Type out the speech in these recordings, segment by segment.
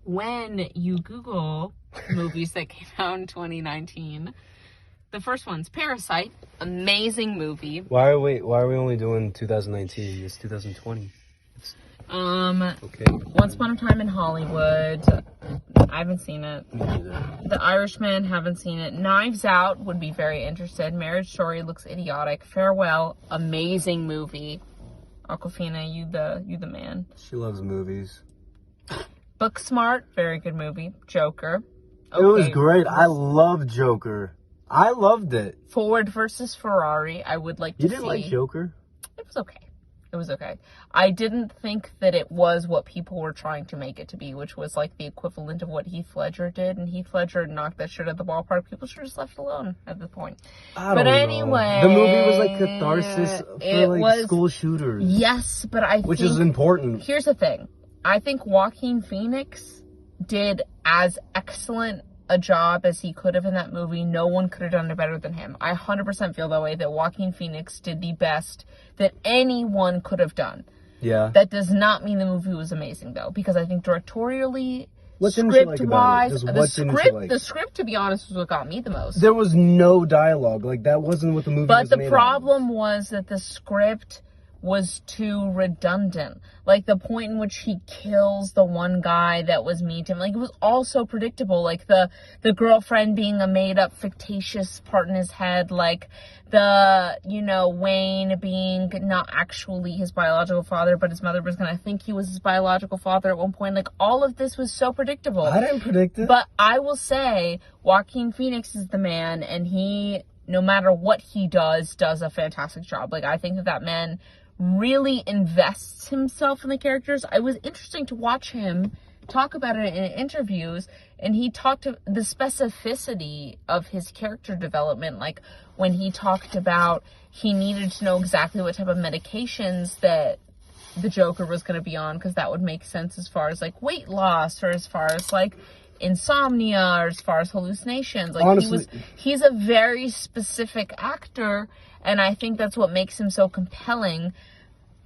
when you Google movies that came out in 2019, the first one's Parasite. Amazing movie. Why are we only doing 2019? It's 2020. Okay. Once Upon a Time in Hollywood. I haven't seen it. Me neither. The Irishman, haven't seen it. Knives Out, would be very interested. Marriage Story looks idiotic. Farewell, amazing movie. Aquafina, you the man. She loves movies. Booksmart, very good movie. Joker. Okay. It was great. I love Joker. I loved it. Ford versus Ferrari, I would like to see. You didn't like Joker? It was okay. It was okay. I didn't think that it was what people were trying to make it to be, which was like the equivalent of what Heath Ledger did, and Heath Ledger knocked that shit at the ballpark. People should have just left alone at this point. But anyway, the movie was like catharsis for like school shooters. Yes, but which is important. Here's the thing. I think Joaquin Phoenix did as excellent a job as he could have in that movie. No one could have done it better than him. I 100% feel that way, that Joaquin Phoenix did the best that anyone could have done. Yeah. That does not mean the movie was amazing, though, because I think directorially, script-wise, the script, to be honest, was what got me the most. There was no dialogue. Like, that wasn't what the movie was made of. But the problem was that the script was too redundant. Like, the point in which he kills the one guy that was mean to him, like, it was all so predictable. Like, the girlfriend being a made-up fictitious part in his head, like, the, Wayne being not actually his biological father, but his mother was gonna think he was his biological father at one point. Like, all of this was so predictable. I didn't predict it. But I will say, Joaquin Phoenix is the man, and he, no matter what he does a fantastic job. Like, I think that man really invests himself in the characters. It was interesting to watch him talk about it in interviews, and he talked to the specificity of his character development, like when he talked about he needed to know exactly what type of medications that the Joker was going to be on, because that would make sense as far as like weight loss, or as far as like insomnia, or as far as hallucinations. Like, honestly, he's a very specific actor, and I think that's what makes him so compelling.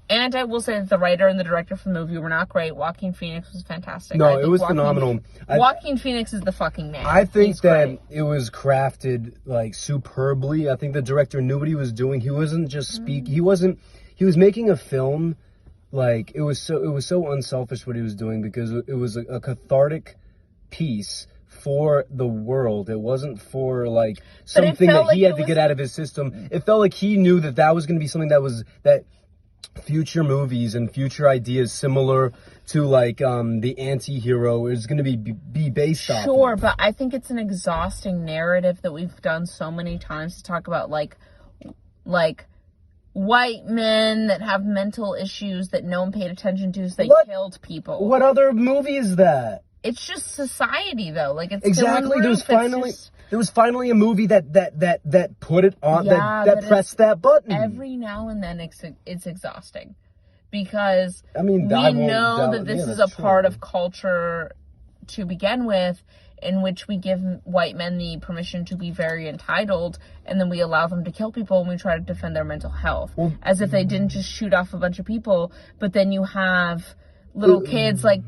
And I will say that the writer and the director for the movie were not great. Joaquin Phoenix was fantastic. No, it was phenomenal. Joaquin Phoenix is the fucking man. I think that it was crafted like superbly. I think the director knew what he was doing. He wasn't just speaking. He was making a film. Like, it was so unselfish what he was doing, because it was a cathartic piece for the world. It wasn't for like something that he had to get out of his system. It felt like he knew that was going to be something that future movies and future ideas similar to like the anti-hero is going to be based off. Sure, but I think it's an exhausting narrative that we've done so many times to talk about like white men that have mental issues that no one paid attention to, so they killed people. What other movie is that? It's just society, though. Like, it's exactly. There was finally a movie that put it on, that pressed that button. Every now and then it's exhausting, because we know that this is a part of culture to begin with, in which we give white men the permission to be very entitled, and then we allow them to kill people, and we try to defend their mental health, as if they didn't just shoot off a bunch of people. But then you have little kids, like,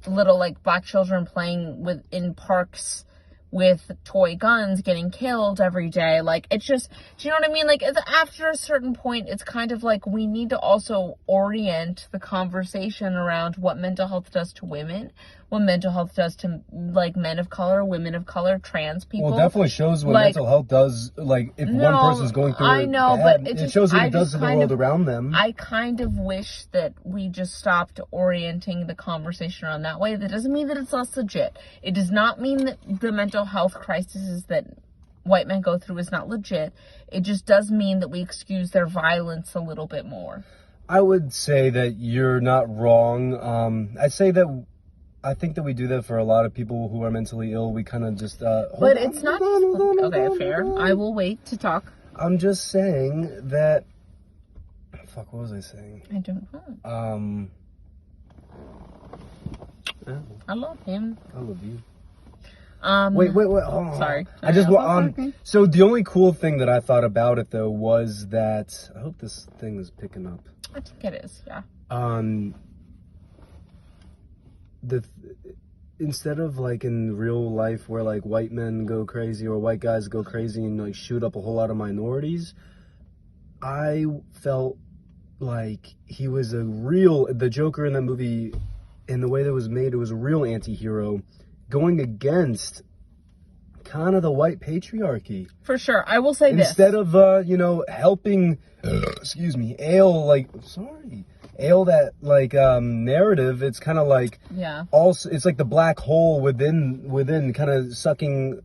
little like black children playing in parks with toy guns, getting killed every day. Like, it's just, do you know what I mean? Like, after a certain point, it's kind of like we need to also orient the conversation around what mental health does to women, what mental health does to like men of color, women of color, trans people. Well, it definitely shows what mental health does. Like, if one person's going through it, but it shows what it does to the world around them. I kind of wish that we just stopped orienting the conversation around that way. That doesn't mean that it's less legit. It does not mean that the mental health crisis that white men go through is not legit. It just does mean that we excuse their violence a little bit more. I would say that you're not wrong. I think that we do that for a lot of people who are mentally ill. We kind of just but it's not okay, fair. I will wait to talk. I'm just saying that fuck, what was I saying? I don't know. I love him. I love you. Wait. Oh, sorry. I just so the only cool thing that I thought about it though was that I hope this thing is picking up. I think it is, yeah. instead of like in real life where like white men go crazy or white guys go crazy and like shoot up a whole lot of minorities, I felt like he was the Joker in that movie, in the way that was made, it was a real anti-hero going against kind of the white patriarchy. For sure. I will say this. Instead of, helping, ale that, like, narrative, it's kind of like, also, it's like the black hole within kind of sucking,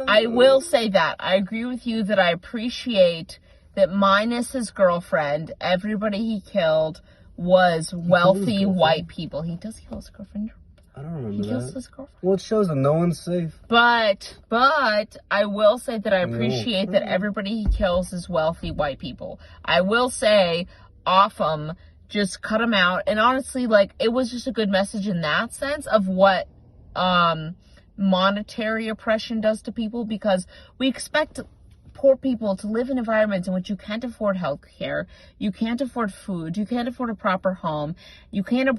I will say that. I agree with you that I appreciate that minus his girlfriend, everybody he killed was wealthy white people. He does kill his girlfriend. I don't remember he kills that. His girlfriend. Well, it shows that no one's safe. But I will say that I appreciate that everybody he kills is wealthy white people. I will say, off him, just cut him out. And honestly, like, it was just a good message in that sense of what monetary oppression does to people, because we expect poor people to live in environments in which you can't afford health care, you can't afford food, you can't afford a proper home, you can't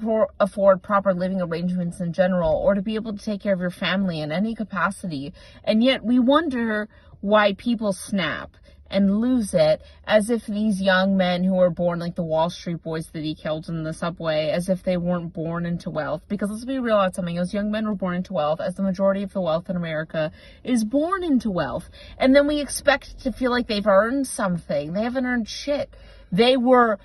afford proper living arrangements in general, or to be able to take care of your family in any capacity. And yet we wonder why people snap and lose it, as if these young men who were born, like the Wall Street boys that he killed in the subway, as if they weren't born into wealth. Because let's be real about something, those young men were born into wealth, as the majority of the wealth in America is born into wealth. And then we expect to feel like they've earned something. They haven't earned shit. They were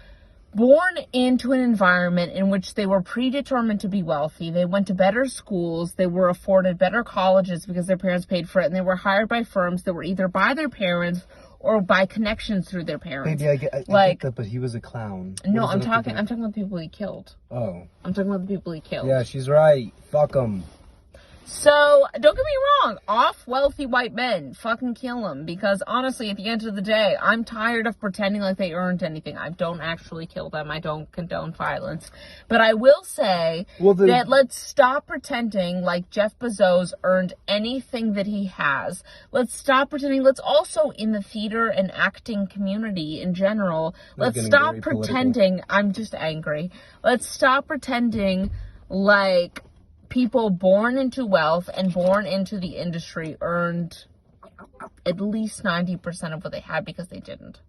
born into an environment in which they were predetermined to be wealthy. They went to better schools. They were afforded better colleges because their parents paid for it. And they were hired by firms that were either by their parents or by connections through their parents. Baby, I get that, but he was a clown. No, I'm talking about the people he killed. Oh. I'm talking about the people he killed. Yeah, she's right. Fuck him. So, don't get me wrong, off wealthy white men, fucking kill them, because honestly, at the end of the day, I'm tired of pretending like they earned anything. I don't actually kill them. I don't condone violence. But I will say that let's stop pretending like Jeff Bezos earned anything that he has. Let's stop pretending. Let's also, in the theater and acting community in general, let's stop pretending. I'm just angry. Let's stop pretending like people born into wealth and born into the industry earned at least 90% of what they had, because they didn't.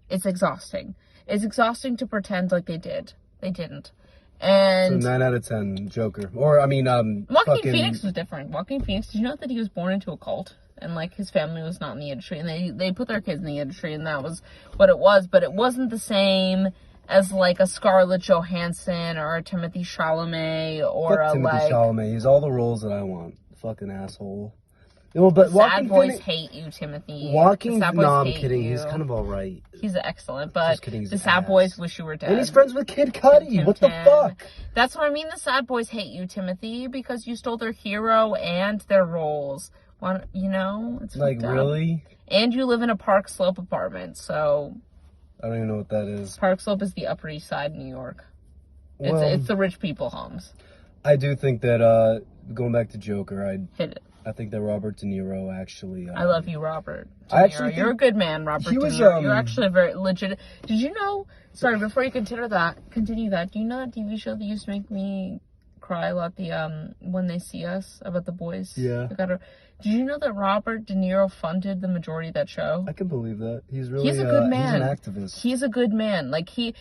It's exhausting. It's exhausting to pretend like they did. They didn't. And so 9 out of 10, Joker. Or, Joaquin Phoenix was different. Joaquin Phoenix, did you know that he was born into a cult? And, like, his family was not in the industry. And they put their kids in the industry, and that was what it was. But it wasn't the same as like a Scarlett Johansson or a Timothée Chalamet or Fuck a Timothée Chalamet. He's all the roles that I want. Fucking asshole. No, but Sad boys hate you, Timothy. I'm kidding. He's kind of alright. He's excellent, but the sad boys wish you were dead. And he's friends with Kid Cudi. What the fuck? That's what I mean. The sad boys hate you, Timothy, because you stole their hero and their roles. It's like, really? And you live in a Park Slope apartment, so I don't even know what that is. Park Slope is the Upper East Side, New York. It's the rich people homes. I do think that, going back to Joker, Hit it. I think that Robert De Niro actually... I love you, Robert De Niro. You're a good man, Robert De Niro. You're actually very legit. Did you know... Sorry, before you continue that, do you know that TV show that used to make me cry a lot, the When They See Us, about the boys? Yeah. Did you know that Robert De Niro funded the majority of that show? I can believe that. He's a good man. He's an activist. He's a good man. Like, he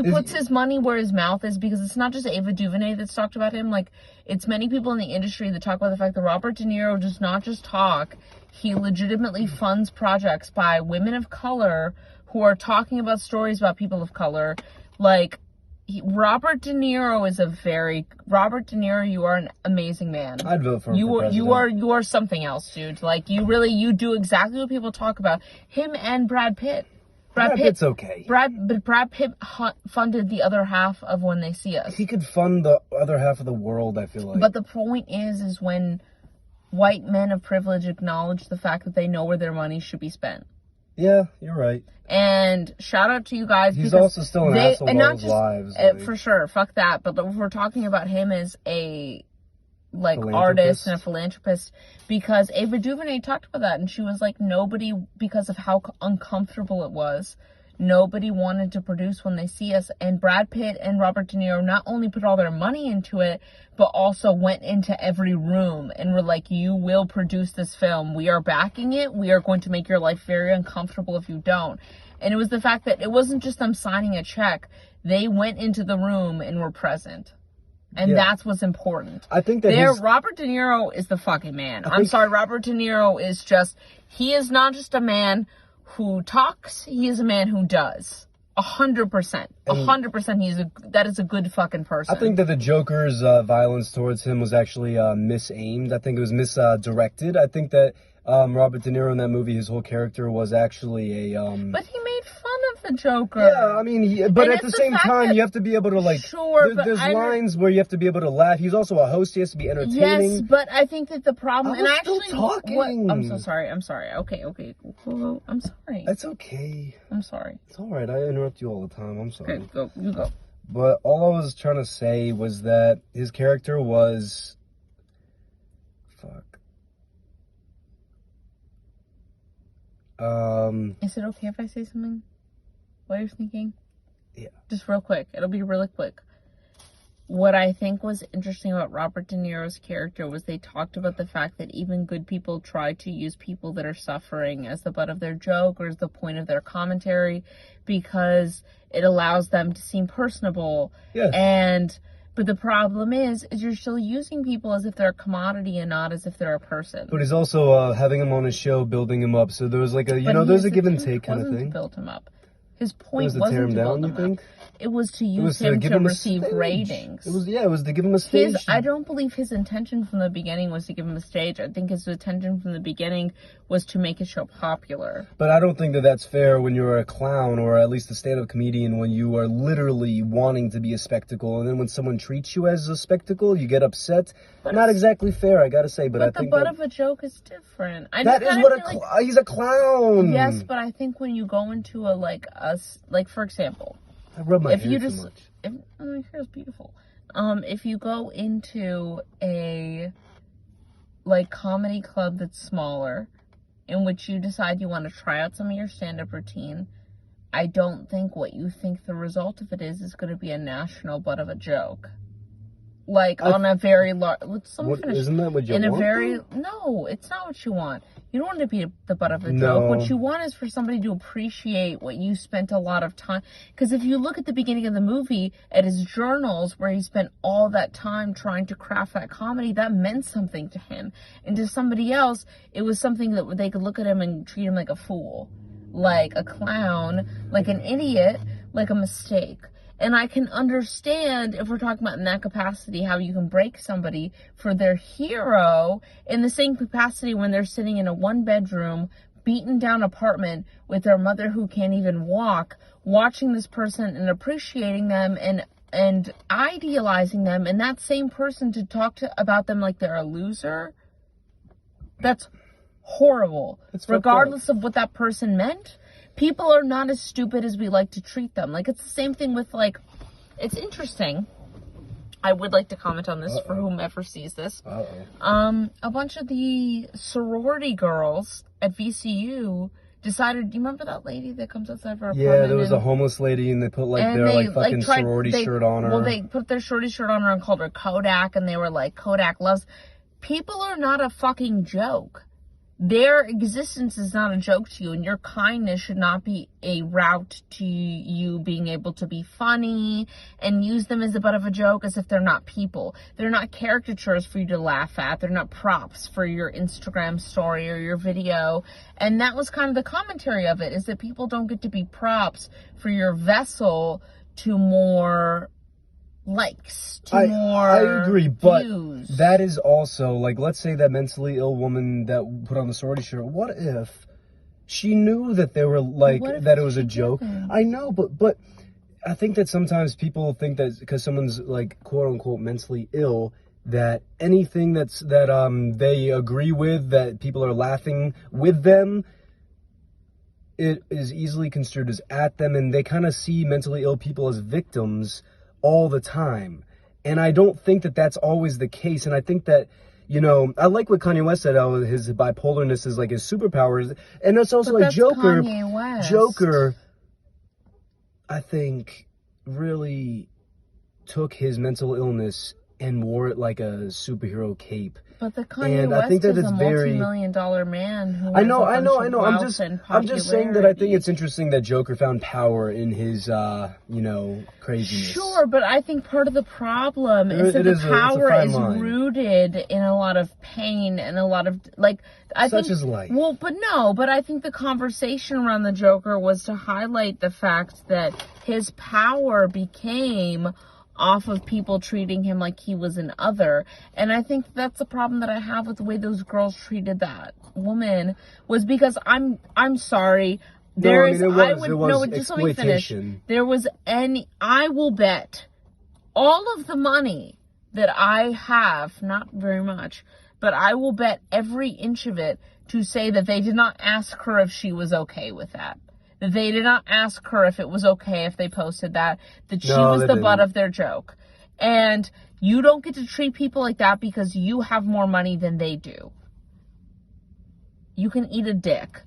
puts his money where his mouth is, because it's not just Ava DuVernay that's talked about him. Like, it's many people in the industry that talk about the fact that Robert De Niro does not just talk. He legitimately funds projects by women of color who are talking about stories about people of color. Like, Robert De Niro, you are an amazing man. I'd vote for him for president. You are something else, dude. Like, you do exactly what people talk about. Him and Brad Pitt. Brad Pitt's okay. But Brad Pitt funded the other half of When They See Us. He could fund the other half of the world, I feel like. But the point is when white men of privilege acknowledge the fact that they know where their money should be spent. Yeah, you're right. And shout out to you guys. He's also still an asshole in all his lives. For sure, fuck that. But if we're talking about him as a artist and a philanthropist, because Ava DuVernay talked about that, and she was like, because of how uncomfortable it was, Nobody wanted to produce When They See Us, and Brad Pitt and Robert De Niro not only put all their money into it, but also went into every room and were like, you will produce this film. We are backing it. We are going to make your life very uncomfortable if you don't. And it was the fact that it wasn't just them signing a check. They went into the room and were present. And that's what's important. I think that Robert De Niro is the fucking man. I'm sorry, Robert De Niro is just, he is not just a man who talks, he is a man who does. 100%. 100% that is a good fucking person. I think that the Joker's violence towards him was actually misaimed. I think it was misdirected. I think that Robert De Niro in that movie, his whole character was actually a... But he made fun of the Joker. Yeah, I mean, but at the same time, you have to be able to, like... Sure, there's lines where you have to be able to laugh. He's also a host. He has to be entertaining. Yes, but I think that the problem... I was still talking. I'm so sorry. I'm sorry. Okay. I'm sorry. It's okay. I'm sorry. It's all right. I interrupt you all the time. I'm sorry. Okay, you go. But all I was trying to say was that his character was... Fuck. Is it okay if I say something while you're thinking? Yeah. Just real quick. It'll be really quick. What I think was interesting about Robert De Niro's character was they talked about the fact that even good people try to use people that are suffering as the butt of their joke or as the point of their commentary because it allows them to seem personable. Yes. But the problem is you're still using people as if they're a commodity and not as if they're a person. But he's also having him on his show, building him up. So there was like a, there's a give and take kind of thing. To build him up. His point wasn't wasn't to tear him to build down, him you think? up. It was to use him to receive ratings. It was to give him a stage. I don't believe his intention from the beginning was to give him a stage. I think his intention from the beginning was to make his show popular. But I don't think that that's fair when you're a clown or at least a stand-up comedian, when you are literally wanting to be a spectacle, and then when someone treats you as a spectacle, you get upset. But not exactly fair, I gotta say. But I think the butt of a joke is different. That is what he's a clown. Yes, but I think when you go into for example, I rub my hair too much. My hair is beautiful. If you go into a comedy club that's smaller, in which you decide you want to try out some of your stand-up routine, I don't think what you think the result of it is going to be a national butt of a joke. On a very large... Isn't that what you want? No, it's not what you want. You don't want to be the butt of a joke. What you want is for somebody to appreciate what you spent a lot of time... Because if you look at the beginning of the movie, at his journals, where he spent all that time trying to craft that comedy, that meant something to him. And to somebody else, it was something that they could look at him and treat him like a fool. Like a clown, like an idiot, like a mistake. And I can understand, if we're talking about in that capacity, how you can break somebody for their hero in the same capacity when they're sitting in a one-bedroom, beaten down apartment with their mother who can't even walk, watching this person and appreciating them and idealizing them, and that same person to talk about them like they're a loser. That's horrible. Regardless of what that person meant. People are not as stupid as we like to treat them. It's the same thing with, it's interesting. I would like to comment on this for whomever sees this. A bunch of the sorority girls at VCU decided, do you remember that lady that comes outside of our apartment? Yeah, there was a homeless lady and they put, their, fucking sorority shirt on her. Well, they put their sorority shirt on her and called her Kodak, and they were like, Kodak loves... People are not a fucking joke. Their existence is not a joke to you, and your kindness should not be a route to you being able to be funny and use them as a butt of a joke as if they're not people. They're not caricatures for you to laugh at. They're not props for your Instagram story or your video. And that was kind of the commentary of it, is that people don't get to be props for your vessel to more... likes to more I agree, but views. That is also, let's say that mentally ill woman that put on the sorority shirt, what if she knew that they were, that it was a joke? I know, but I think that sometimes people think that because someone's, quote-unquote mentally ill, that anything that they agree with, that people are laughing with them, it is easily construed as at them, and they kind of see mentally ill people as victims all the time. And I don't think that that's always the case. And I think that, I like what Kanye West said, his bipolarness is his superpowers. And that's also Joker. I think, really took his mental illness and wore it like a superhero cape. But the Kanye And West I think that is it's a very multi-million-dollar man who I know. has a bunch of wealth and I'm just saying that I think popularity. it's interesting that Joker found power in his, craziness. Sure, but I think part of the problem is that It the is it's a power fine is line. rooted in a lot of pain and a lot of, like, I Such think, is life. well, but I think the conversation around the Joker was to highlight the fact that his power became off of people treating him like he was an other. And I think that's the problem that I have with the way those girls treated that woman, was because I'm sorry. There is, I would, no, just let me finish. I will bet all of the money that I have, not very much, but I will bet every inch of it to say that they did not ask her if she was okay with that. That they did not ask her if it was okay if they posted that. That she was the butt of their joke. And you don't get to treat people like that because you have more money than they do. You can eat a dick.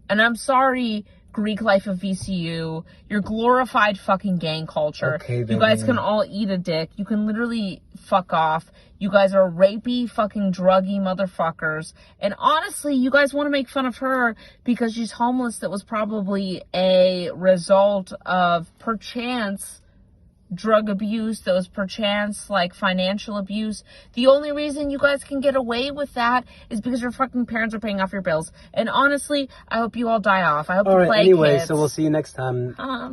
And I'm sorry, Greek life of VCU, your glorified fucking gang culture. Okay, you guys can all eat a dick. You can literally fuck off. You guys are rapey, fucking druggy motherfuckers. And honestly, you guys want to make fun of her because she's homeless. That was probably a result of, perchance, drug abuse. That was perchance, like, financial abuse. The only reason you guys can get away with that is because your fucking parents are paying off your bills. And honestly, I hope you all die off. I hope you play anyway, kids. so we'll see you next time. Bye.